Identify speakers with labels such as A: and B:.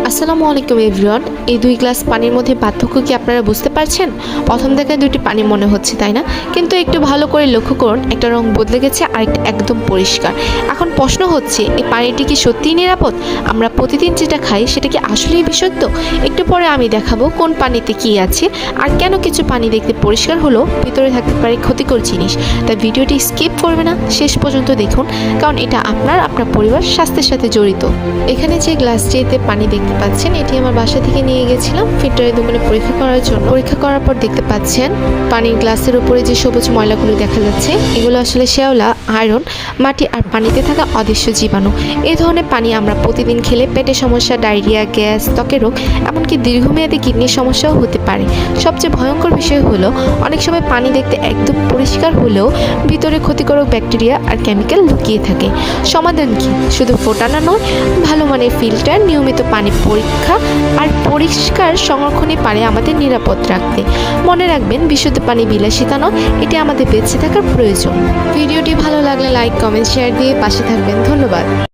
A: আসসালামু আলাইকুম এভরিওয়ান। এই দুই গ্লাস পানির মধ্যে পার্থক্য কি আপনারা বুঝতে পারছেন? প্রথম দেখায় দুইটি পানি মনে হচ্ছে, তাই না? কিন্তু একটু ভালো করে লক্ষ্য করুন, একটা রং বদলে গেছে আর একটা একদম পরিষ্কার। এখন প্রশ্ন হচ্ছে, এই পানিটি কি সত্যিই নিরাপদ? আমরা প্রতিদিন যেটা খাই সেটা কি আসলেই বিশুদ্ধ? একটু পরে আমি দেখাবো কোন পানিতে কি আছে আর কেন কিছু পানি দেখতে পরিষ্কার হলেও ভিতরে থাকতে পারে ক্ষতিকর জিনিস। তাই ভিডিওটি স্কিপ করবে না, শেষ পর্যন্ত দেখুন, কারণ এটা আপনার পরিবার স্বাস্থ্যের সাথে জড়িত। এখানে যে গ্লাসটিতে পানি দেখতে পাচ্ছেন, এটি আমার বাসা থেকে নিয়ে গেছিলাম ফিল্টারের দোকানে পরীক্ষা করার জন্য। পরীক্ষা করার পর দেখতে পাচ্ছেন পানির গ্লাসের উপরে যে সবুজ ময়লাগুলো দেখা যাচ্ছে, এগুলো আসলে শ্যাওলা, আয়রন, মাটি আর পানিতে থাকা অদৃশ্য জীবাণু। এই ধরনের পানি আমরা প্রতিদিন খেলে পেটে সমস্যা, ডায়রিয়া, গ্যাস, ত্বকের রোগ, এমনকি দীর্ঘমেয়াদী কিডনির সমস্যাও হতে পারে। সবচেয়ে ভয়ঙ্কর বিষয় হলো, অনেক সময় পানি দেখতে একদম পরিষ্কার হলেও ভিতরে ক্ষতিকারক ব্যাকটেরিয়া আর কেমিক্যাল লুকিয়ে থাকে। সমাধান কি? শুধু ফোটানো নয়, ভালো মানের ফিল্টার, নিয়মিত পানি পরীক্ষা আর পরিষ্কার সংরক্ষণই পারে আমাদের নিরাপদ রাখতে। মনে রাখবেন, বিশুদ্ধ পানি বিলাসিতা নয়, এটি আমাদের বেঁচে থাকার প্রয়োজন। ভিডিওটি ভালো লাগলে লাইক, কমেন্ট, শেয়ার দিয়ে পাশে থাকবেন। ধন্যবাদ।